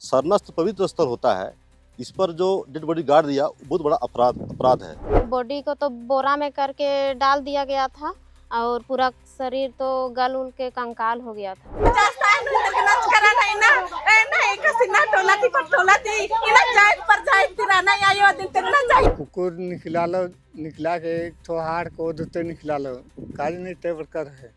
सरना पवित्र स्थल होता है, इस पर जो डेड बॉडी गाड़ दिया बहुत बड़ा अपराध है। बॉडी को तो बोरा में करके डाल दिया गया था और पूरा शरीर तो गल उल के कंकाल हो गया था। कुकुर निकला के हाड़ को उधर निकला लो काज नहीं टेबर कर है।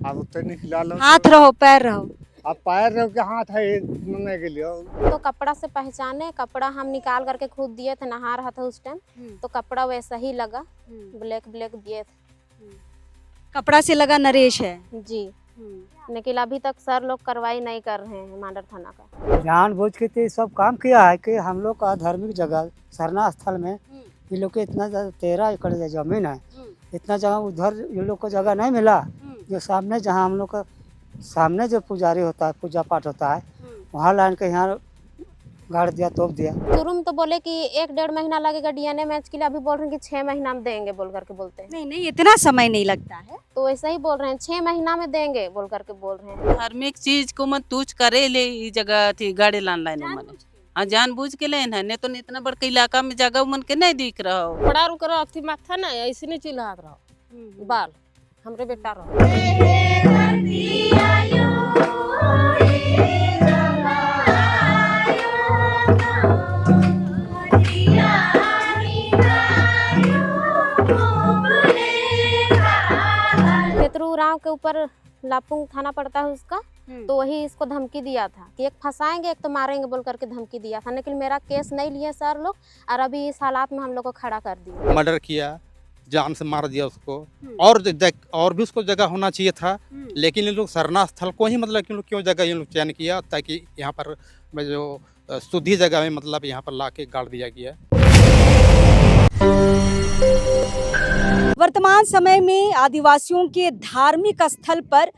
अब उतर निकला लो हाथ रहो पैर रहो, अब पैर रहो के हाथ है मरने के लिए। तो कपड़ा से पहचाने, कपड़ा हम निकाल करके खुद दिए थे, नहा रहा था उस टाइम, तो कपड़ा वैसा ही लगा, ब्लैक ब्लैक दिए थे। कपड़ा से लगा नरेश है जी, लेकिन अभी तक सर लोग कार्रवाई नहीं कर रहे हैं मांडर थाना का। जानबूझ के तो सब काम किया है कि हम लोग का धार्मिक जगह सरना स्थल में ये लोग के इतना 13 एकड़ जमीन है, इतना जगह उधर ये लोग को जगह नहीं मिला। जो सामने जहाँ हम लोग का सामने जो पुजारी होता है, पूजा पाठ होता है, वहाँ लाइन के यहाँ गाड़ दिया, तोप दिया। शुरू में तो बोले कि 1-1.5 महीना लगेगा डीएनए मैच के लिए, अभी बोल रहे हैं कि 6 महीना में देंगे बोल करके बोलते हैं। नहीं इतना समय नहीं लगता है, तो ऐसा ही बोल रहे हैं 6 महीना में देंगे बोल करके बोल रहे हैं। धार्मिक चीज को मत तुझ करे ले ई जगह थी गाड़ी लाइन मने। हाँ जानबूझ के लेन है, नहीं तो इतना बड़का इलाका में जगह मन के नहीं दिख रहा हो। बड़ा रुक रहा अथी माथा ना ऐसे नहीं चिल्लात रहो बाल हमरे बेटा रहो। खेतरू के ऊपर लापुंग थाना पड़ता है उसका, तो वही इसको धमकी दिया था कि एक फंसाएंगे एक तो मारेंगे बोल करके धमकी दिया था, लेकिन मेरा केस नहीं लिए सर लोग, और अभी इस हालात में हम लोग को खड़ा कर दिया। मर्डर किया, जान से मार दिया उसको, और भी उसको जगह होना चाहिए था, लेकिन ये लोग सरना स्थल को ही मतलब क्यों जगह ये लोग चयन किया, ताकि यहाँ पर जो शुद्धि जगह में मतलब यहाँ पर ला के गाड़ दिया गया। वर्तमान समय में आदिवासियों के धार्मिक स्थल पर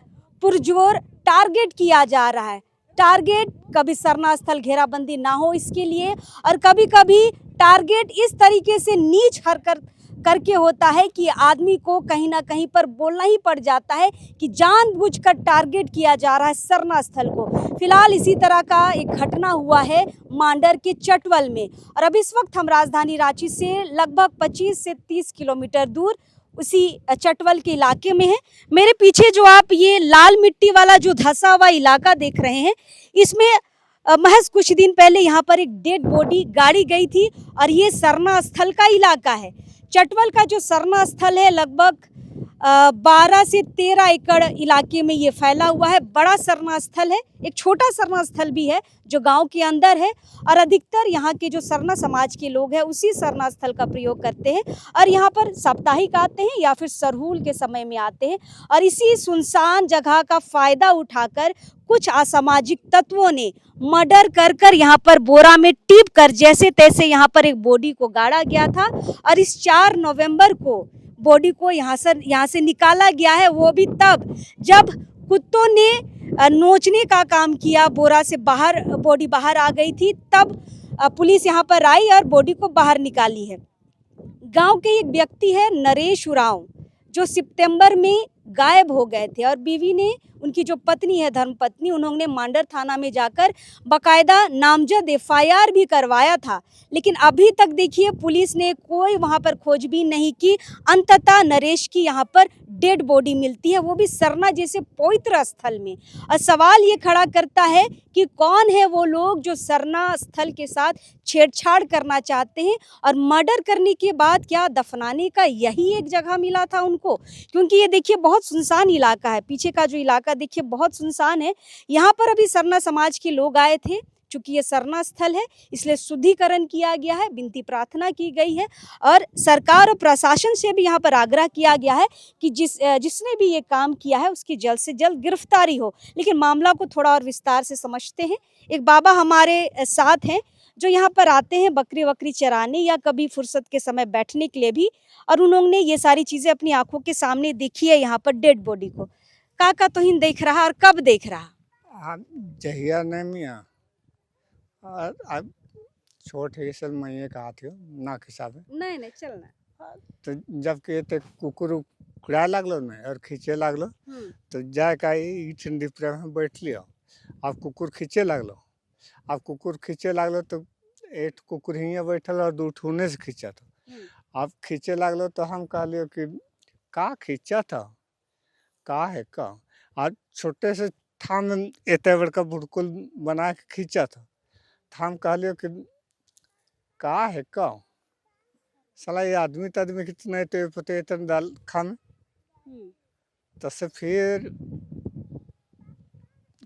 पुरजोर टारगेट किया जा रहा है। टारगेट कभी सरना स्थल घेराबंदी ना हो इसके लिए, और कभी कभी टारगेट इस तरीके से नीच हरकत करके होता है कि आदमी को कहीं ना कहीं पर बोलना ही पड़ जाता है कि जानबूझकर टारगेट किया जा रहा है सरना स्थल को। फिलहाल इसी तरह का एक घटना हुआ है मांडर के चटवल में, और अब इस वक्त हम राजधानी रांची से लगभग 25 से 30 किलोमीटर दूर उसी चटवल के इलाके में है। मेरे पीछे जो आप ये लाल मिट्टी वाला जो धंसा हुआ इलाका देख रहे हैं, इसमें महज कुछ दिन पहले यहाँ पर एक डेड बॉडी गाड़ी गई थी, और ये सरना स्थल का इलाका है। चटवल का जो सरना स्थल है लगभग 12 से 13 एकड़ इलाके में ये फैला हुआ है। बड़ा सरना स्थल है, एक छोटा सरना स्थल भी है जो गांव के अंदर है, और अधिकतर यहाँ के जो सरना समाज के लोग हैं उसी सरना स्थल का प्रयोग करते हैं, और यहाँ पर साप्ताहिक आते हैं या फिर सरहूल के समय में आते हैं। और इसी सुनसान जगह का फायदा उठाकर कुछ असामाजिक तत्वों ने मर्डर कर यहाँ पर बोरा में टिप कर जैसे तैसे यहाँ पर एक बॉडी को गाड़ा गया था, और इस 4 नवंबर को बॉडी को यहाँ से निकाला गया है, वो भी तब जब कुत्तों ने नोचने का काम किया, बोरा से बाहर बॉडी बाहर आ गई थी, तब पुलिस यहाँ पर आई और बॉडी को बाहर निकाली है। गांव के एक व्यक्ति है नरेश उरांव, जो सितंबर में गायब हो गए थे, और बीवी ने, उनकी जो पत्नी है धर्मपत्नी, उन्होंने मांडर थाना में जाकर बाकायदा नामजद एफआईआर भी करवाया था, लेकिन अभी तक देखिए पुलिस ने कोई वहां पर खोजबीन नहीं की। अंततः नरेश की यहाँ पर डेड बॉडी मिलती है, वो भी सरना जैसे पवित्र स्थल में। और सवाल ये खड़ा करता है कि कौन है वो लोग जो सरना स्थल के साथ छेड़छाड़ करना चाहते हैं, और मर्डर करने के बाद क्या दफनाने का यही एक जगह मिला था उनको? क्योंकि ये देखिए बहुत सुनसान इलाका है, पीछे का जो इलाका देखिए बहुत सुनसान है। यहाँ पर अभी सरना समाज के लोग आए थे, चूंकि ये सरना स्थल है इसलिए शुद्धिकरण किया गया है, विनती प्रार्थना की गई है, और सरकार और प्रशासन से भी यहाँ पर आग्रह किया गया है कि जिसने भी ये काम किया है उसकी जल्द से जल्द गिरफ्तारी हो। लेकिन मामला को थोड़ा और विस्तार से समझते हैं। एक बाबा हमारे साथ हैं जो यहाँ पर आते हैं बकरी वकरी चराने या कभी फुर्सत के समय बैठने के लिए भी, और उन्होंने ये सारी चीज़ें अपनी आंखों के सामने देखी है। यहाँ पर डेड बॉडी को काका तो ही देख रहा, और कब देख रहा? जहिया नहीं मियाँ अब छोटे सल मैं कहा थी ना हिसाब नहीं चलना, तो जब के ते कुकुर उकड़ा लगलो ना और खींचे लगलो, तो जाए का ठंडी में बैठ लियो, अब कुकुर खींचे लगलो, अब कुकुर खींचे लागलो तो एक कुकुर हियाँ बैठल और दू ठूने से खींचत अब खींचे लागलो तो हम कहलियो कि का खींचत का है का आज छोटे से थाम एते बड़का बुड़कुल बना के खींचत थाम कहलियो कि का है का साला ये आदमी तादमी कितने तो पते इतन डाल खान तसे फिर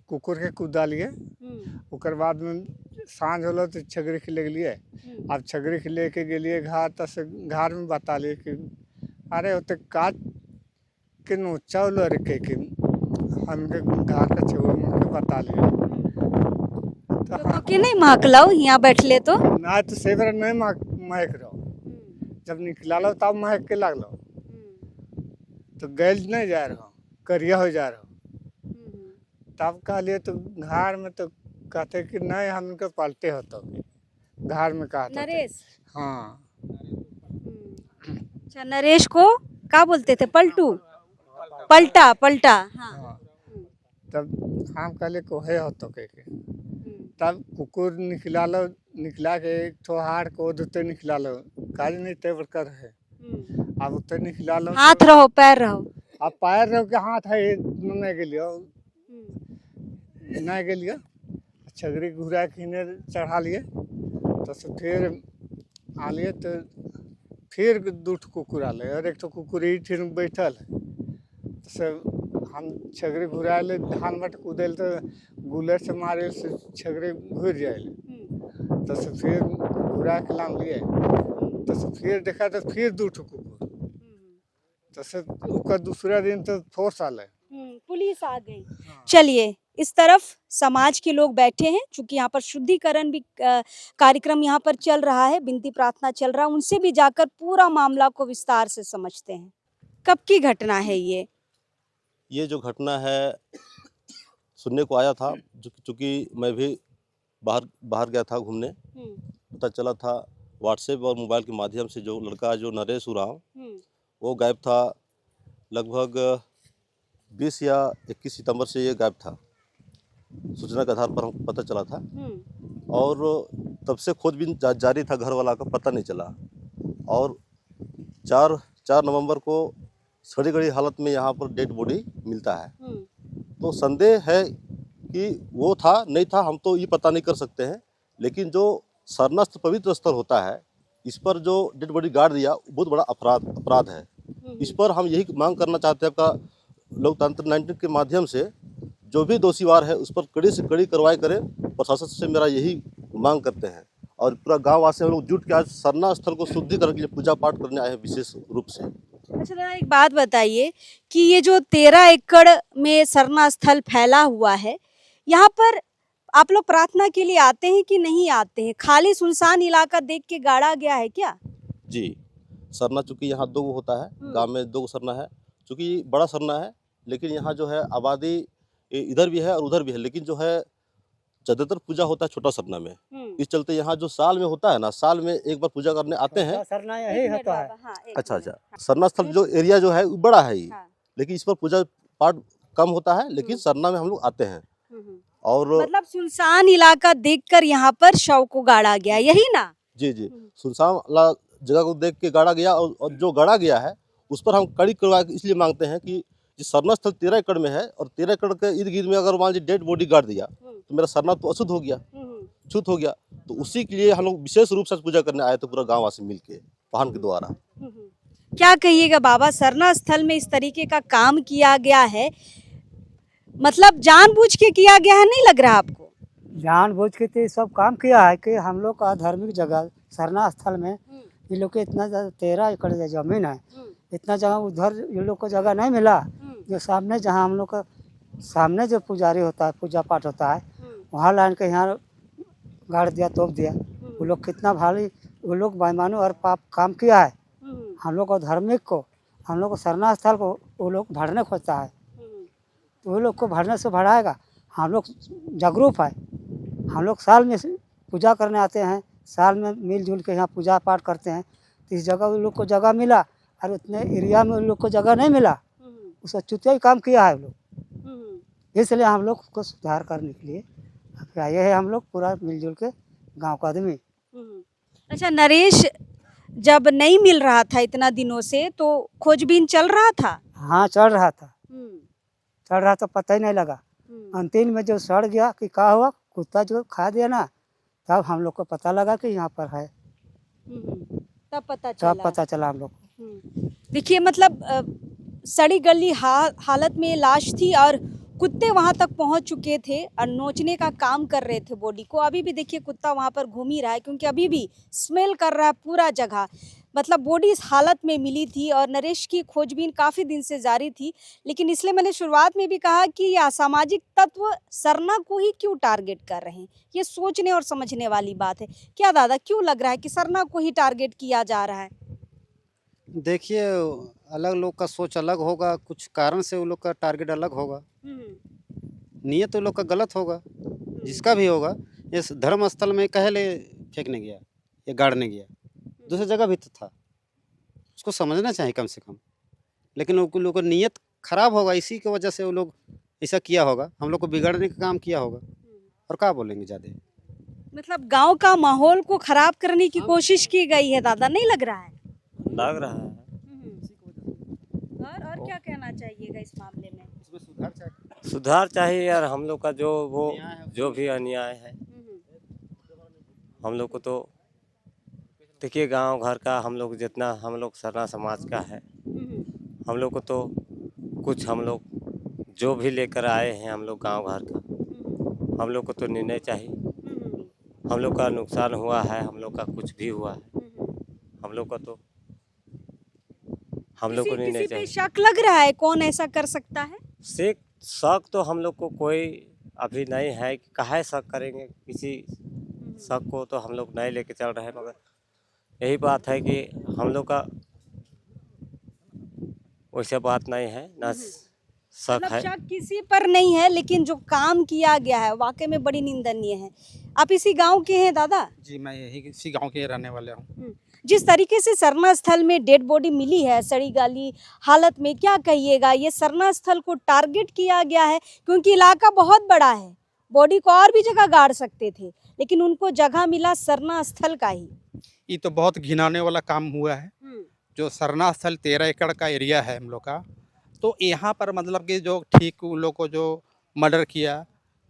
कुकुर के कूदा लिए ओकर बाद में सांझ होलो तो छगरी खिले गेलिए अब छगरी खिले के गेलिए घर तसे घर में बता लिए कि अरे होते काट के नोचा होलो रे के हमके घर का छुआ मुझे बता लिए तो कि नहीं महकलो यहाँ बैठले तो ना तो सेवर नहीं महक रहो जब निकला लो तब महक के लगलो तो गैल नहीं जा रहा करिया हो जा रहा तब कहलिए तो घर में तो कहते कि नहीं हम इनके पलटे हो तो घर में कहा नरेश हाँ अच्छा नरेश को क्या बोलते थे पलटू पलटा पलटा हाँ हाँ तब हम कहले कोहे हो तो के तब कुकुर निकला के एक ठो हार को उधते निकला लो काज नहीं तेवर कर है अब उधते निकला लो हाथ रहो पैर रहो अब पैर रहो के हाथ है नहीं गेलियो नहीं गेलियो छगरी घुरा खीने चढ़ा लिए तो से फिर आ लिए तो फिर दू ठो कुकुर आले और एक ठो कुकुर फिर बैठल है तो से हम छगरी घुरा ले धान बट कूदे तो गुलर से मारे से छगरी घुर जाए तो से फिर घुरा के लाम लिए तो से फिर देखा तो फिर दू ठो कुकुर तो से ओकर दूसरा दिन तो फोर्स आले पुलिस आ गई चलिए इस तरफ समाज के लोग बैठे हैं क्योंकि यहाँ पर शुद्धिकरण भी कार्यक्रम यहाँ पर चल रहा है विनती प्रार्थना चल रहा है उनसे भी जाकर पूरा मामला को विस्तार से समझते हैं कब की घटना है ये जो घटना है सुनने को आया था चूँकि मैं भी बाहर गया था घूमने पता चला था व्हाट्सएप और मोबाइल के माध्यम से जो लड़का जो नरेश उरांव वो गायब था लगभग 20 या 21 सितंबर से ये गायब था सूचना के आधार पर हमको पता चला था और तब से खोजबीन जारी था घर वाला का पता नहीं चला और 4 नवंबर को सड़ी गड़ी हालत में यहाँ पर डेड बॉडी मिलता है तो संदेह है कि वो था नहीं था हम तो ये पता नहीं कर सकते हैं लेकिन जो शरणास्थ पवित्र स्थल होता है इस पर जो डेड बॉडी गाड़ दिया बहुत बड़ा अपराध है इस पर हम यही मांग करना चाहते हैं आपका लोकतंत्र 19 के माध्यम से जो भी दोषीवार है उस पर कड़ी से कड़ी कार्रवाई करें प्रशासन से मेरा यही मांग करते हैं और पूरा गाँव वासी हम लोग जुट के आज सरना स्थल को शुद्धिकरण के लिए पूजा पाठ करने आए हैं विशेष रूप से। अच्छा दादा एक बात बताइए कि ये जो 13 एकड़ में सरना स्थल फैला हुआ है यहाँ पर आप लोग प्रार्थना के लिए आते हैं कि नहीं आते हैं खाली सुनसान इलाका देख के गाड़ा गया है क्या? जी सरना चूँकि यहाँ 2 होता है गाँव में 2 सरना है चूँकि बड़ा सरना है लेकिन यहाँ जो है आबादी इधर भी है और उधर भी है लेकिन जो है ज़्यादातर पूजा होता है छोटा सरना में इस चलते यहाँ जो साल में होता है ना साल में एक बार पूजा करने आते हैं सरना यही होता है अच्छा सरना स्थल जो एरिया जो है वो बड़ा है ही लेकिन इस पर पूजा पाठ कम होता है लेकिन सरना में हम लोग आते हैं और मतलब सुनसान इलाका देखकर यहाँ पर शव को गाड़ा गया यही ना? जी सुनसान जगह को देख के गाड़ा गया और जो गाड़ा गया है उस पर हम कड़ी कार्रवाई इसलिए मांगते हैं कि सरना स्थल 13 एकड़ में है और 13 एकड़ के इर्द गिर्द में अगर मान लीजिए डेड बॉडी गाड़ दिया तो मेरा सरना तो अशुद्ध हो गया छूत हो गया तो उसी के लिए हम लोग विशेष रूप से पूजा करने आए थे पूरा गाँव वासी मिल के वाहन के द्वारा। क्या कहिएगा बाबा सरना स्थल में इस तरीके का काम किया गया है मतलब जानबूझ के किया गया है नहीं लग रहा आपको? जानबूझ के तो सब काम किया है कि हम लोग का धार्मिक जगह सरना स्थल में ये लोग के इतना 13 एकड़ जमीन है इतना जगह उधर ये लोग को जगह नहीं मिला जो सामने जहाँ हम लोग का सामने जो पुजारी होता है पूजा पाठ होता है वहाँ लाइन के यहाँ गाड़ दिया तोप दिया वो लोग कितना भारी वो लोग बेईमानी और पाप काम किया है हम लोग को धार्मिक को हम लोग को सरना स्थल को वो लोग भरने खोजता है तो वो लोग को भरने से भराएगा हम लोग जागरूक है हम लोग साल में पूजा करने आते हैं साल में मिलजुल के यहाँ पूजा पाठ करते हैं तो इस जगह उन लोग को जगह मिला और उतने एरिया में उन लोग को जगह नहीं मिला उसका चुतिया ही काम किया है लोग इसलिए हम लोग को सुधार करने के लिए आए हैं हम लोग पूरा मिलजुल के गांव का आदमी। अच्छा, नरेश जब नहीं मिल रहा था इतना दिनों से तो खोजबीन चल रहा था? हाँ चल रहा था, पता ही नहीं लगा। अंतिम में जो सड़ गया कि क्या हुआ, कुत्ता जो खा दिया ना, तब हम लोग को पता लगा कि यहाँ पर है। तब पता चला हम लोग को। देखिए मतलब सड़ी गली हालत में लाश थी और कुत्ते वहां तक पहुंच चुके थे और नोचने का काम कर रहे थे बॉडी को। अभी भी देखिए कुत्ता वहां पर घूम ही रहा है क्योंकि अभी भी स्मेल कर रहा है पूरा जगह। मतलब बॉडी इस हालत में मिली थी और नरेश की खोजबीन काफ़ी दिन से जारी थी। लेकिन इसलिए मैंने शुरुआत में भी कहा कि ये असामाजिक तत्व सरना को ही क्यों टारगेट कर रहे हैं, ये सोचने और समझने वाली बात है। क्या दादा, क्यों लग रहा है कि सरना को ही टारगेट किया जा रहा है? देखिए, अलग लोग का सोच अलग होगा, कुछ कारण से वो लोग का टारगेट अलग होगा। नियत वो लोग का गलत होगा, जिसका भी होगा। इस धर्म स्थल में कहे ले फेंकने गया या गाड़ने गया, दूसरी जगह भी तो था, उसको समझना चाहिए कम से कम। लेकिन वो लोग का नियत खराब होगा, इसी की वजह से वो लोग ऐसा किया होगा, हम लोग को बिगाड़ने का काम किया होगा। और क्या बोलेंगे ज़्यादा। मतलब गांव का माहौल को खराब करने की कोशिश की गई है दादा, नहीं लग रहा है? लग रहा है। और क्या कहना चाहिएगा इस मामले में? सुधार चाहिए यार, हम लोग का जो भी अन्याय है हम लोग को। तो देखिए गांव घर का हम लोग जितना हम लोग सरना समाज का है, हम लोग को तो कुछ हम लोग जो भी लेकर आए हैं हम लोग गांव घर का, हम लोग को तो निर्णय चाहिए। हम लोग का नुकसान हुआ है, हम लोग का कुछ भी हुआ है, हम लोग का तो हम लोग को निर्णय किसी पे चाहिए। शक लग रहा है, कौन ऐसा कर सकता है? शक तो हम लोग को कोई अभी नहीं है कि काहे शक करेंगे, किसी शक को तो हम लोग नहीं लेके चल रहे हैं। मगर यही बात है कि हम लोग का वैसा बात नहीं है, ना शक मतलब है। शक किसी पर नहीं है, लेकिन जो काम किया गया है वाकई में बड़ी निंदनीय है। आप इसी गांव के हैं दादा? जी, मैं यही इसी गांव के रहने वाला हूँ। जिस तरीके से सरना स्थल में डेड बॉडी मिली है सड़ी गली हालत में, क्या कहिएगा? ये सरना स्थल को टारगेट किया गया है क्योंकि इलाका बहुत बड़ा है, बॉडी को और भी जगह गाड़ सकते थे, लेकिन उनको जगह मिला सरना स्थल का ही। ये तो बहुत घिनाने वाला काम हुआ है। जो सरना स्थल 13 एकड़ का एरिया है हम लोग का, तो यहाँ पर मतलब कि जो ठीक उन लोग को जो मर्डर किया,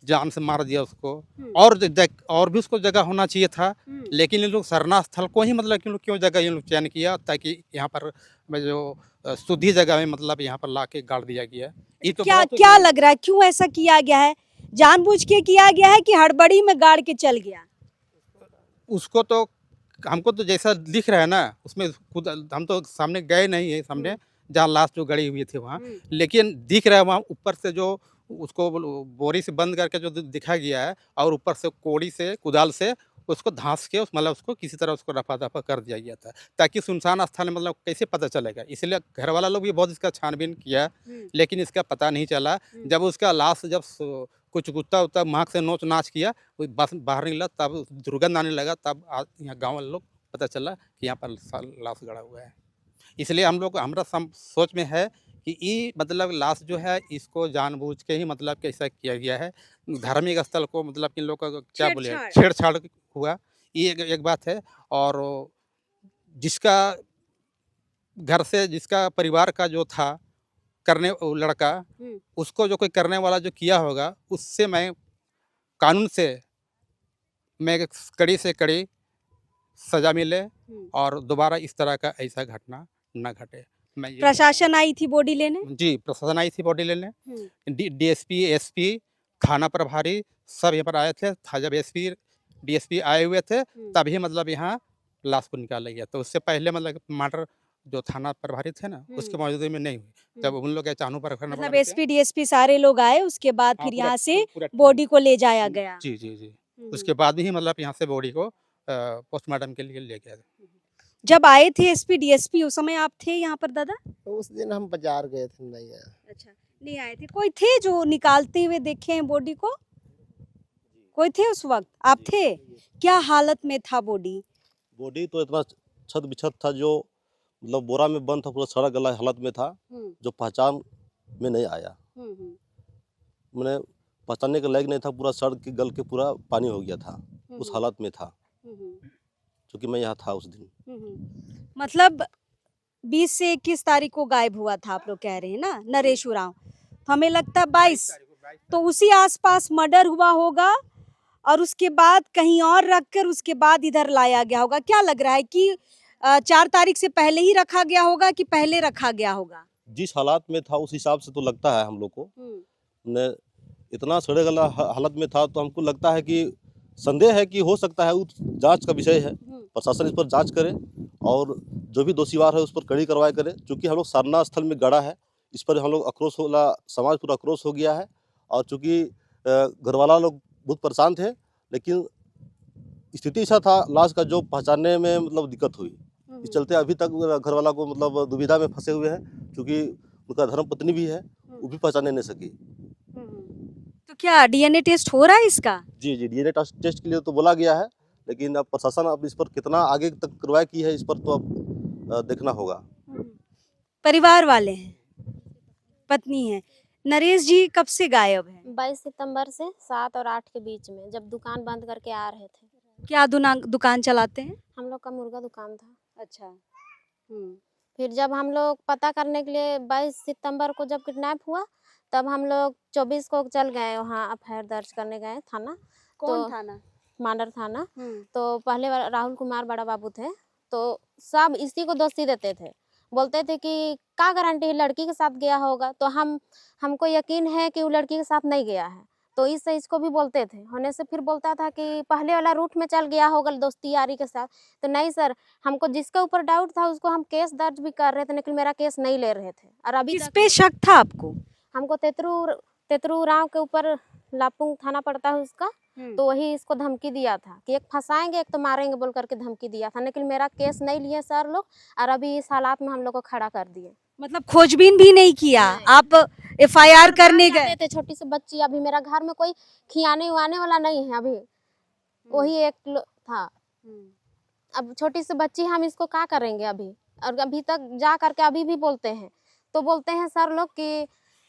जान से मार दिया उसको, और भी उसको जगह होना चाहिए था। लेकिन ये लोग सरना स्थल को ही मतलब क्यों जगह ये लोग चयन किया, ताकि यहाँ पर जो शुद्धि जगह में मतलब यहाँ पर ला के गाड़ दिया गया। ये तो क्या लग रहा है, क्यों ऐसा किया गया है? जानबूझ के किया गया है कि हड़बड़ी में गाड़ के चल गया? उसको तो हमको तो जैसा दिख रहा है ना, उसमें खुद हम तो सामने गए नहीं है, सामने जहाँ लाश जो गड़ी हुई थी वहाँ, लेकिन दिख रहा है वहाँ ऊपर से जो उसको बोरी से बंद करके जो दिखा गया है, और ऊपर से कोड़ी से कुदाल से उसको धांस के मतलब उसको किसी तरह उसको रफा दफा कर दिया गया था, ताकि सुनसान स्थान में मतलब कैसे पता चलेगा। इसलिए घर वाला लोग भी बहुत इसका छानबीन किया, लेकिन इसका पता नहीं चला। जब उसका लाश जब कुछ कुत्ता उत्ता माँग से नोच नाच किया, वो बस बाहर निकला, तब दुर्गंध आने लगा, तब यहाँ गाँव वाले लोग पता चला कि यहाँ पर लाश गड़ा हुआ है। इसलिए हम लोग हमारा सोच में है कि ये मतलब लाश जो है इसको जानबूझ के ही मतलब कैसा किया गया है, धार्मिक स्थल को मतलब इन लोग का क्या बोले छेड़छाड़ हुआ, ये एक बात है। और जिसका घर से जिसका परिवार का जो था करने लड़का, उसको जो कोई करने वाला जो किया होगा, उससे मैं कानून से मैं कड़ी से कड़ी सज़ा मिले और दोबारा इस तरह का ऐसा घटना न घटे। प्रशासन आई थी बॉडी लेने? जी, प्रशासन आई थी बॉडी लेने। डीएसपी, एसपी, थाना प्रभारी सब यहाँ पर आए थे। जब एसपी डीएसपी आए हुए थे तभी मतलब यहाँ लाश को निकाला गया। तो उससे पहले मतलब मर्डर जो थाना प्रभारी थे ना, उसके मौजूदगी में नहीं हुई। जब उन लोग चानू पर मतलब एसपी डीएसपी सारे लोग आए, उसके बाद फिर यहाँ से बॉडी को ले जाया गया। जी जी जी, उसके बाद ही मतलब यहाँ से बॉडी को पोस्टमार्टम के लिए ले गया। जब आए थे एसपी डीएसपी, उस समय आप थे यहाँ पर दादा? उस दिन हम बाजार गए थे, नहीं आया। अच्छा, नहीं आए थे। कोई थे जो निकालते हुए देखे हैं बॉडी को? कोई थे उस वक्त? आप थे? क्या हालत में था बॉडी? बॉडी तो इतना छत बिछत था, जो मतलब बोरा में बंद था, पूरा सड़ा गला हालत में था, जो पहचान में नहीं आया। मैंने पहचानने के लायक नहीं था, पूरा सड़ के गल के पूरा पानी हो गया था, उस हालत में था, क्योंकि मैं यहाँ था उस दिन। मतलब 20 से 21 तारीख को गायब हुआ था आप लोग कह रहे हैं ना नरेश उरांव, तो हमें लगता है 22, तो उसी आसपास मर्डर हुआ होगा और उसके बाद कहीं और रखकर उसके बाद इधर लाया गया होगा। क्या लग रहा है कि 4 तारीख से पहले ही रखा गया होगा कि पहले रखा गया होगा? जिस हालात में था उस हिसाब से तो लगता है हम लोग को, ने इतना सड़े गला हालत में था, तो हमको लगता है कि संदेह है कि हो सकता है, जांच का विषय है, प्रशासन इस पर जांच करे और जो भी दोषीवार है उस पर कड़ी कार्रवाई करे। चूँकि हम लोग सारनाथ स्थल में गड़ा है, इस पर हम लोग आक्रोश वाला समाज पूरा आक्रोश हो गया है, और चूँकि घरवाला लोग बहुत परेशान थे, लेकिन स्थिति ऐसा था लाश का जो पहचानने में मतलब दिक्कत हुई, इस चलते अभी तक घरवाला को मतलब दुविधा में फंसे हुए हैं, क्योंकि उनका धर्म पत्नी भी है, वो भी पहचानने नहीं सकी। तो क्या डीएनए टेस्ट हो रहा है इसका? जी डीएनए टेस्ट के लिए तो बोला गया है, लेकिन अब प्रशासन अब इस पर कितना आगे तक कार्रवाई की है, इस पर तो अब देखना होगा। परिवार वाले हैं, पत्नी है। नरेश जी कब से गायब है? 22 सितंबर से 7 और 8 के बीच में, जब दुकान बंद करके आ रहे थे। क्या दुकान चलाते हैं? हम लोग का मुर्गा दुकान था। अच्छा। फिर जब हम लोग पता करने के लिए 22 सितंबर को जब किडनैप हुआ, तब हम लोग 24 को चल गए वहाँ एफआईआर दर्ज करने गए थाना। कौन थाना? मांडर थाना। तो पहले राहुल कुमार बड़ा बाबू थे, तो सब इसी को दोषी देते थे, बोलते थे कि क्या गारंटी है लड़की के साथ गया होगा, तो हमको यकीन है कि वो लड़की के साथ नहीं गया है, तो इससे इसको भी बोलते थे। होने से फिर बोलता था कि पहले वाला रूट में चल गया होगा दोस्ती यारी के साथ, तो नहीं सर, हमको जिसके ऊपर डाउट था उसको हम केस दर्ज भी कर रहे थे, लेकिन मेरा केस नहीं ले रहे थे। और अभी किस पे शक था आपको? हमको तेतरू राव के ऊपर लापुंग थाना पड़ता है उसका, तो वही इसको धमकी दिया था कि एक फंसाएंगे एक तो मारेंगे बोल करके धमकी दिया था, लेकिन मेरा केस नहीं लिए सर लोग, और अभी इस हालात में हम लोग को खड़ा कर दिए। मतलब खोजबीन भी नहीं किया, आप एफआईआर करने गए थे? छोटी सी बच्ची, अभी मेरा घर में कोई खियाने उआने वाला नहीं है, अभी वही एक था। अब छोटी सी बच्ची, हम इसको क्या करेंगे अभी? और अभी तक जा करके अभी भी बोलते हैं, तो बोलते हैं सर लोग कि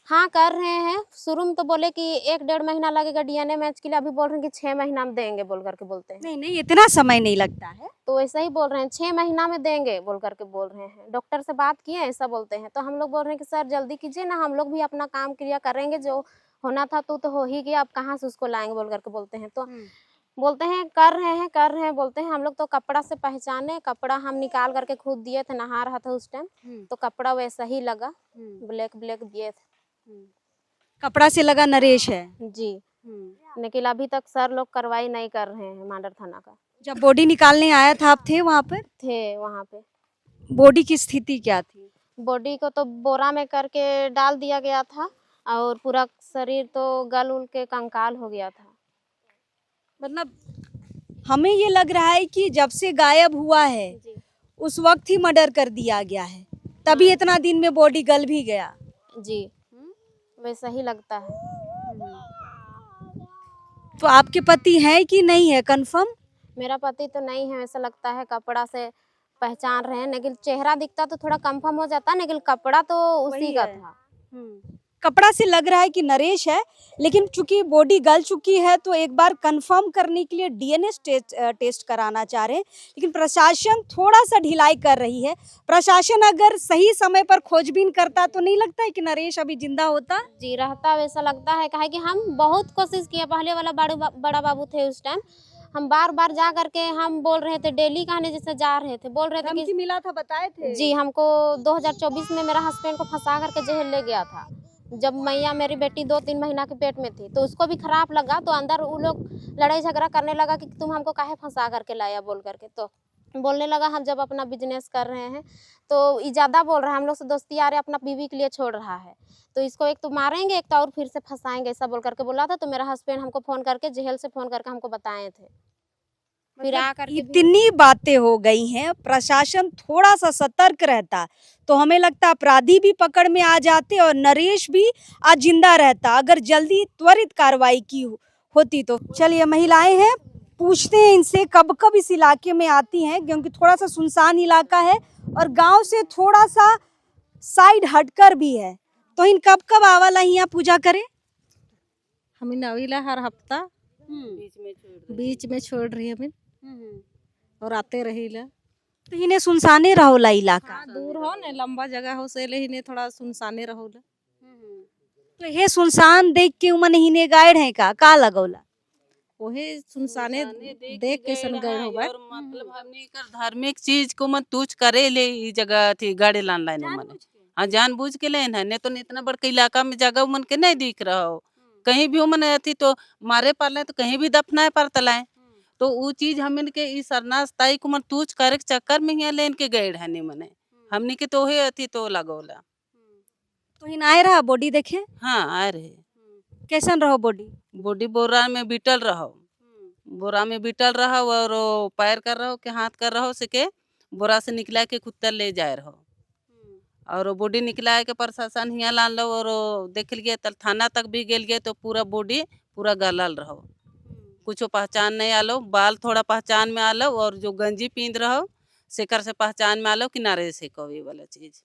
हाँ कर रहे हैं। शुरू में तो बोले कि 1-1.5 महीना लगेगा डीएनए मैच के लिए, अभी बोल रहे हैं कि 6 महीना में देंगे बोल करके बोलते हैं। नहीं इतना समय नहीं लगता है, तो वैसा ही बोल रहे हैं 6 महीना में देंगे बोल करके बोल रहे हैं। डॉक्टर से बात किए ऐसा बोलते हैं, तो हम लोग बोल रहे हैं कि सर जल्दी कीजिए ना, हम लोग भी अपना काम क्रिया करेंगे, जो होना था तो हो ही गया, अब कहाँ से उसको लाएंगे बोल करके बोलते हैं। तो बोलते हैं कर रहे हैं बोलते हैं। हम लोग तो कपड़ा से पहचाने, कपड़ा हम निकाल करके खुद दिए थे, नहा रहा था उस टाइम, तो कपड़ा वैसा ही लगा, ब्लैक दिए थे। कपड़ा से लगा नरेश है जी। लेकिन अभी तक सर लोग कार्रवाई नहीं कर रहे हैं मांडर थाना का। जब बॉडी निकालने आया था आप थे वहाँ पर? थे वहाँ पे। बॉडी की स्थिति क्या थी? बॉडी को तो बोरा में करके डाल दिया गया था, और पूरा शरीर तो गल उल के कंकाल हो गया था। मतलब हमें ये लग रहा है कि जब से गायब हुआ है उस वक्त ही मर्डर कर दिया गया है, तभी इतना दिन में बॉडी गल भी गया। जी वैसा ही लगता है। तो आपके पति हैं कि नहीं है कंफर्म? मेरा पति तो नहीं है, ऐसा लगता है कपड़ा से पहचान रहे हैं, लेकिन चेहरा दिखता तो थोड़ा कंफर्म हो जाता, लेकिन कपड़ा तो उसी का था। कपड़ा से लग रहा है कि नरेश है, लेकिन चूंकि बॉडी गल चुकी है तो एक बार कंफर्म करने के लिए डीएनए टेस्ट कराना चाह रहे हैं, लेकिन प्रशासन थोड़ा सा ढिलाई कर रही है। प्रशासन अगर सही समय पर खोजबीन करता तो नहीं लगता है कि नरेश अभी जिंदा होता? जी रहता, वैसा लगता है। कहे कि हम बहुत कोशिश किए, पहले वाला बड़ा बाबू थे उस टाइम, हम बार जा करके हम बोल रहे थे, डेली कहने जैसे जा रहे थे, बोल रहे थे कि मिला था, बताए थे। जी हमको 2024 में मेरा हस्बैंड को फंसा करके जेल ले गया था, जब मैया मेरी बेटी 2-3 महीना के पेट में थी, तो उसको भी खराब लगा, तो अंदर वो लोग लड़ाई झगड़ा करने लगा कि तुम हमको काहे फंसा करके लाया बोल करके। तो बोलने लगा हम जब अपना बिजनेस कर रहे हैं, तो ये ज़्यादा बोल रहा है, हम लोग से दोस्ती यार अपना बीवी के लिए छोड़ रहा है, तो इसको एक तो मारेंगे एक तो और फिर से फंसाएंगे, ऐसा बोल करके बोला था। तो मेरा हस्बैंड हमको फ़ोन करके, जेल से फ़ोन करके हमको बताए थे। फिर आकर इतनी बातें हो गई हैं, प्रशासन थोड़ा सा सतर्क रहता तो हमें लगता अपराधी भी पकड़ में आ जाते और नरेश भी आज जिंदा रहता, अगर जल्दी त्वरित कार्रवाई की होती तो। चलिए महिलाएं हैं, पूछते हैं इनसे कब कब इस इलाके में आती हैं, क्योंकि थोड़ा सा सुनसान इलाका है और गांव से थोड़ा सा साइड हटकर भी है, तो इन कब कब आवाला यहाँ पूजा करें? हम नवीला हर हफ्ता बीच में छोड़ रही हमें और आते रहीला। तो इन्हें सुनसाने रहोला इलाका। हाँ, दूर हो ने लंबा जगह हो से ले ने थोड़ा सुनसाने रहोला। तो ये सुनसान देख के उमन हिने गाइड है का लगौला? ओहे सुनसाने देख के सन गए हो और मतलब हमनी कर धार्मिक चीज को मत तुझ करे ले ई जगह थी गाड़ी लान लाइन मन। हाँ जान बूझ के लेन है, नहीं तो इतना बड़का इलाका में जगह मन के नहीं दिख रहा हो। कहीं भी मन थी तो मारे पाले तो कहीं भी दफनाए पर तलाए। तो वो चीज हमन के ई सरनास ताई को मन तुझ करे के चक्कर में यहाँ लेन के गए है नहीं मने। हमनी के तो हे अथी तो लगौला। तो हिन आए रहा बॉडी देखे? हाँ आए रहे। कैसन रहो बॉडी? बॉडी बोरा में बिटल रहो, बोरा में बिटल रहो और पैर कर रहो के हाथ कर रहो से के बोरा से निकला के कुत्ता ले जाए रहो। और बॉडी निकला के प्रशासन हियाँ लान लो और देख लिए तल थाना तक भी गेल गए तो पूरा बॉडी पूरा गलल रहो, कुछ पहचान नहीं आलो। बाल थोड़ा पहचान में आलो और जो गंजी पींद रहो सेकर से पहचान में आलो किनारे से कभी वाला चीज।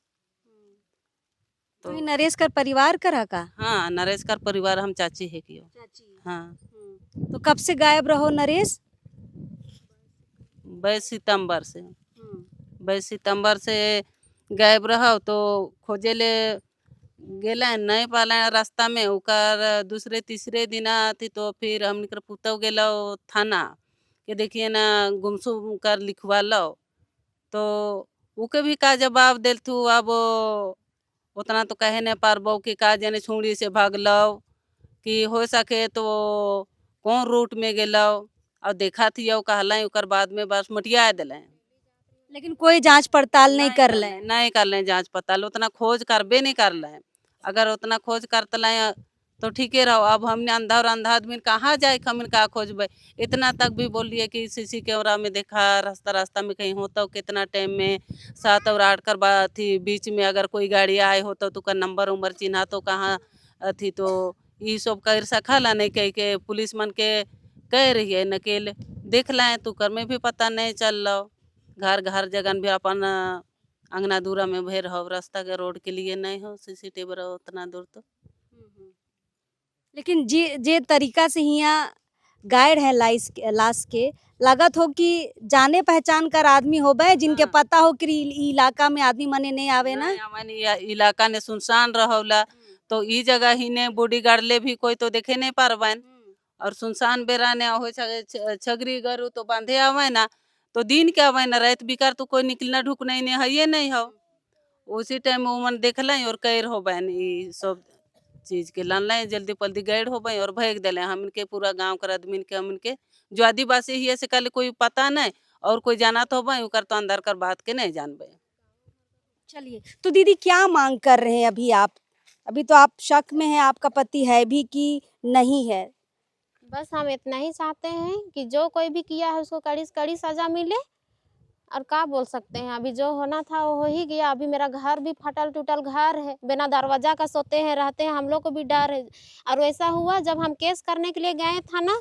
तो ये नरेश कर परिवार का रहा का? हाँ नरेश कर परिवार हम चाची है कियो। हाँ। तो कब से गायब रहो नरेश? 22 सितंबर से 22 सितंबर से गायब रहो तो खोजे ले गेला नहीं पाला रास्ता में। उकर दूसरे तीसरे दिन थी तो फिर हम निकर पुतव गेलो थाना के देखिए ना गुमसुम कर लिखवा लो। तो उके भी का जवाब दिल थू अब उतना तो कहे नहीं पारबो कि का जाने छुड़ी से भाग लो कि हो सके तो कौन रूट में गेलो और देखा थी यो कहला उकर बाद में बस मटिया दिले। लेकिन कोई जांच पड़ताल नहीं कर ले? नहीं कर ले जांच पड़ताल, उतना खोज करबे नहीं कर ले। अगर उतना खोज करते लाए तो ठीक रहो। अब हमने अंधा और अंधा आदमी कहाँ जाए खमिन का खोजबे। इतना तक भी बोलिए कि सीसी कैमरा में देखा रास्ता रास्ता में कहीं होता हो कितना टाइम में 7 और 8 कर बात थी बीच में अगर कोई गाड़ी आए होता तो का नंबर उम्बर चिन्हा तो कहाँ थी। तो ये सब कर सखला नहीं कह के पुलिस मन के कह रही है नकेल देख लाए तो कर में भी पता नहीं चल रहा। घर घर जगन भी अपन अंगना दूरा में भे रहो, रास्ता के रोड के लिए नहीं हो सीसीटीवी रहो उतना दूर तो। लेकिन जे तरीका से यहाँ गाइड है लाश के लागत हो कि जाने पहचान कर आदमी हो बे जिनके हाँ। पता हो कि इलाका में आदमी मने नहीं आवे ना। इलाका ने सुनसान रहोला तो ई जगह ही ने बॉडीगार्ड ले भी कोई तो देखे नहीं पारवान। और सुनसान बेरा ने हो छगरी गरु तो बांधे आवे ना तो दिन के आवे ना रात बिकार तो कोई निकलना ढुकना ही नहीं है ये नहीं हो। उसी टाइम उमन देख लें और कैर हो बैन ये सब चीज के लन लें जल्दी पल्दी गैड हो भाई और भेज दिले। हम इनके पूरा गांव कर आदमी के हम इनके जो आदिवासी ही से कल कोई पता नहीं और कोई जाना तो भाई उकर तो अंदर कर बात के नहीं जानबे। चलिए तो दीदी क्या मांग कर रहे हैं अभी आप? अभी तो आप शक में हैं, आपका पति है भी कि नहीं है? बस हम इतना ही चाहते हैं कि जो कोई भी किया है उसको कड़ी से कड़ी सजा मिले। और क्या बोल सकते हैं, अभी जो होना था वो हो ही गया। अभी मेरा घर भी फटल टूटल घर है, बिना दरवाजा का सोते हैं रहते हैं, हम लोग को भी डर है। और वैसा हुआ जब हम केस करने के लिए गए था ना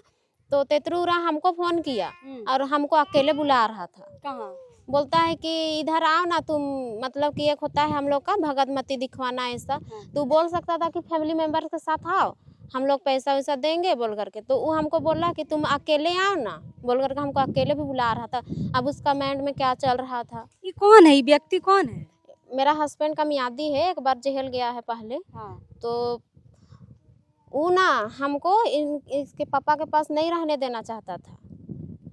तो तेतरूरा हमको फोन किया और हमको अकेले बुला रहा था। कहाँ? बोलता है कि इधर आओ ना तुम, मतलब कि एक होता है हम लोग का भगतमती दिखवाना ऐसा। तू बोल सकता था कि फैमिली मेम्बर के साथ आओ हम लोग पैसा वैसा देंगे बोल करके। तो वो हमको बोला कि तुम अकेले आओ ना बोल करके हमको अकेले भी बुला रहा था। अब उसका माइंड में क्या चल रहा था। ये कौन है, ये व्यक्ति कौन है? मेरा हस्बैंड का मियादी है, एक बार जेल गया है पहले। हाँ। तो वो ना हमको इसके पापा के पास नहीं रहने देना चाहता था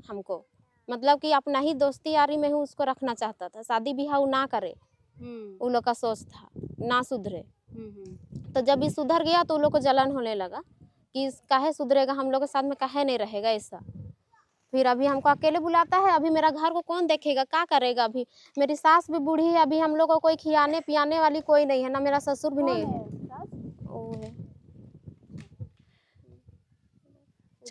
हमको, मतलब कि अपना ही दोस्ती यारी में ही उसको रखना चाहता था। शादी ब्याह ना करे वो लोग का सोच था, ना सुधरे। तो जब ये सुधर गया तो उन लोग को जलन होने लगा कि काहे सुधरेगा, हम लोग के साथ में काहे नहीं रहेगा ऐसा। फिर अभी हमको अकेले बुलाता है। अभी मेरा घर को कौन देखेगा, क्या करेगा। अभी मेरी सास भी बूढ़ी है, अभी हम लोग को कोई खियाने पियाने वाली कोई नहीं है, ना मेरा ससुर भी नहीं है।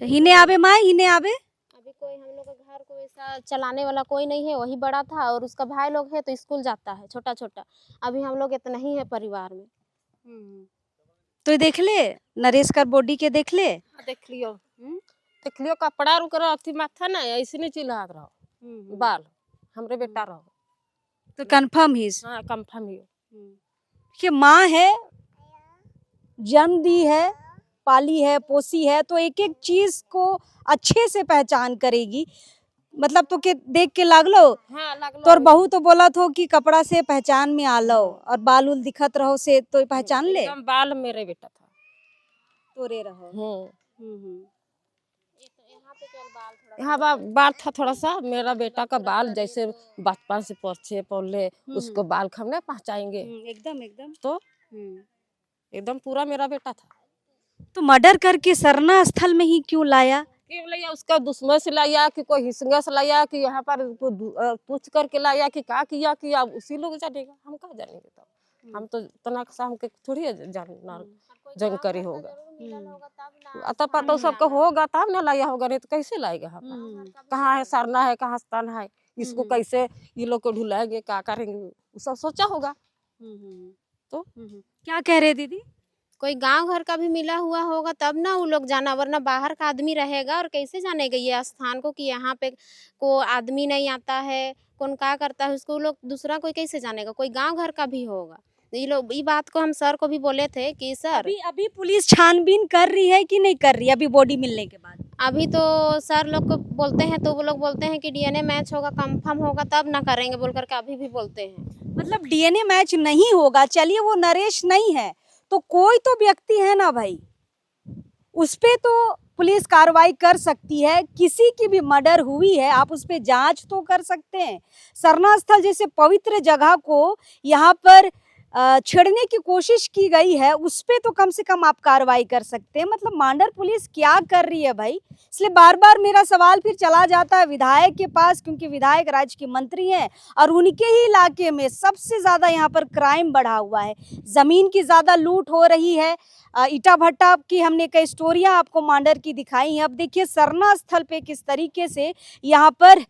हिने आवे माँ, हिने आवे। अभी कोई हम लोग के घर को ऐसा चलाने वाला कोई नहीं है, वही बड़ा था और उसका भाई लोग है तो स्कूल जाता है छोटा छोटा। अभी हम लोग इतना ही है परिवार में। तो देख ले नरेश का बॉडी के देख ले। देख लियो कपड़ा रुक रहा अथी माथा ना ऐसे नहीं चिल्लात रहो बाल हमरे बेटा रहो। तो कंफर्म ही? हाँ कंफर्म ही। ये माँ है, जन्म दी है, पाली है, पोसी है, तो एक एक चीज को अच्छे से पहचान करेगी। मतलब तो के देख के लागलो हाँ लगलो तोर बहू तो बोला तो कि कपड़ा से पहचान में आलो और बाल उल दिखत रहो से तो पहचान ले। एकदम बाल मेरे बेटा था। तोरे रहो। यहाँ बाल था थोड़ा सा, मेरा बेटा का बाल जैसे बचपन से पहुंचे पौले उसको बाल हमने पहचाएंगे एकदम एकदम। तो एकदम पूरा मेरा बेटा था। तो मर्डर करके सरना स्थल में ही क्यों लाया? क्यों लाया? उसका दुश्मन से लाया कि कोई हिस्सा से लाया कि यहाँ पर पूछ करके लाया कि क्या किया कि अब उसी लोग जानेगा, हम कहाँ जानेंगे। तो हम तो इतना सा हमके थोड़ी जानना जानकारी होगा। अतः पता सबको होगा तब ना लाया होगा, नहीं तो कैसे लाएगा। हम कहाँ है सरना है, कहाँ स्थान है, इसको कैसे ये लोग को ढुलाएंगे, क्या करेंगे, सब सोचा होगा। तो क्या कह रहे दीदी? कोई गांव घर का भी मिला हुआ होगा तब ना वो लोग जाना, वरना बाहर का आदमी रहेगा और कैसे जानेगा ये स्थान को कि यहाँ पे को आदमी नहीं आता है, कौन क्या करता है, उसको लोग दूसरा कोई कैसे जानेगा। कोई गांव घर का भी होगा। ये लोग ये बात को हम सर को भी बोले थे कि सर अभी पुलिस छानबीन कर रही है कि नहीं कर रही है? अभी बॉडी मिलने के बाद अभी तो सर लोग को बोलते हैं तो वो लोग बोलते हैं कि डीएनए मैच होगा, कंफर्म होगा तब ना करेंगे बोल करके अभी भी बोलते हैं। मतलब डीएनए मैच नहीं होगा, चलिए वो नरेश नहीं है तो कोई तो व्यक्ति है ना भाई, उस पे तो पुलिस कार्रवाई कर सकती है। किसी की भी मर्डर हुई है आप उस पे जांच तो कर सकते हैं। सरना स्थल जैसे पवित्र जगह को यहाँ पर छेड़ने की कोशिश की गई है, उस पे तो कम से कम आप कार्रवाई कर सकते हैं। मतलब मांडर पुलिस क्या कर रही है भाई? इसलिए बार बार मेरा सवाल फिर चला जाता है विधायक के पास, क्योंकि विधायक राज्य के मंत्री हैं और उनके ही इलाके में सबसे ज़्यादा यहाँ पर क्राइम बढ़ा हुआ है, ज़मीन की ज़्यादा लूट हो रही है। ईटा भट्टा की हमने कई स्टोरियाँ आपको मांडर की दिखाई हैं। अब देखिए सरना स्थल पे किस तरीके से यहाँ पर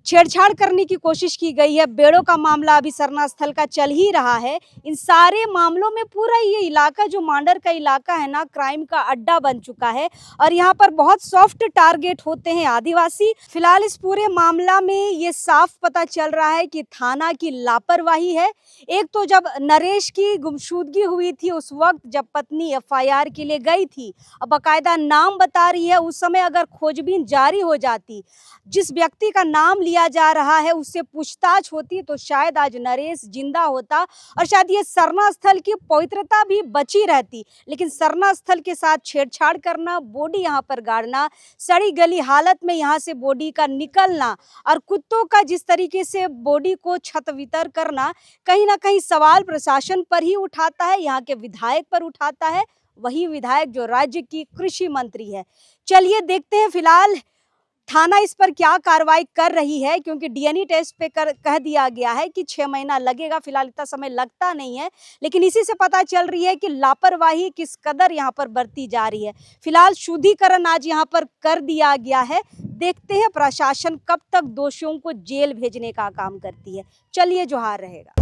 छेड़छाड़ करने की कोशिश की गई है। बेड़ों का मामला अभी सरना स्थल का चल ही रहा है। इन सारे मामलों में पूरा ये इलाका जो मांडर का इलाका है ना, क्राइम का अड्डा बन चुका है और यहाँ पर बहुत सॉफ्ट टारगेट होते हैं आदिवासी। फिलहाल इस पूरे मामला में ये साफ पता चल रहा है कि थाना की लापरवाही है। एक तो जब नरेश की गुमशुदगी हुई थी उस वक्त जब पत्नी एफआईआर के लिए गई थी, अब बाकायदा नाम बता रही है, उस समय अगर खोजबीन जारी हो जाती, जिस व्यक्ति का नाम लिया जा रहा है उससे पूछताछ होती तो शायद आज नरेश जिंदा होता और शायद ये सरना स्थल की पवित्रता भी बची रहती। लेकिन सरना स्थल के साथ छेड़छाड़ करना, बॉडी यहाँ पर गाड़ना, सड़ी गली हालत में यहाँ से बॉडी का निकलना और कुत्तों का जिस तरीके से बॉडी को छत-वितर करना, कहीं ना कहीं सवाल प्रशासन पर ही उठाता है, यहाँ के विधायक पर उठाता है, वही विधायक जो राज्य की कृषि मंत्री है। चलिए देखते हैं फिलहाल थाना इस पर क्या कार्रवाई कर रही है, क्योंकि डीएनए टेस्ट पे कह दिया गया है कि 6 महीना लगेगा। फिलहाल इतना समय लगता नहीं है, लेकिन इसी से पता चल रही है कि लापरवाही किस कदर यहाँ पर बरती जा रही है। फिलहाल शुद्धिकरण आज यहाँ पर कर दिया गया है। देखते हैं प्रशासन कब तक दोषियों को जेल भेजने का काम करती है। चलिए जोहार रहेगा।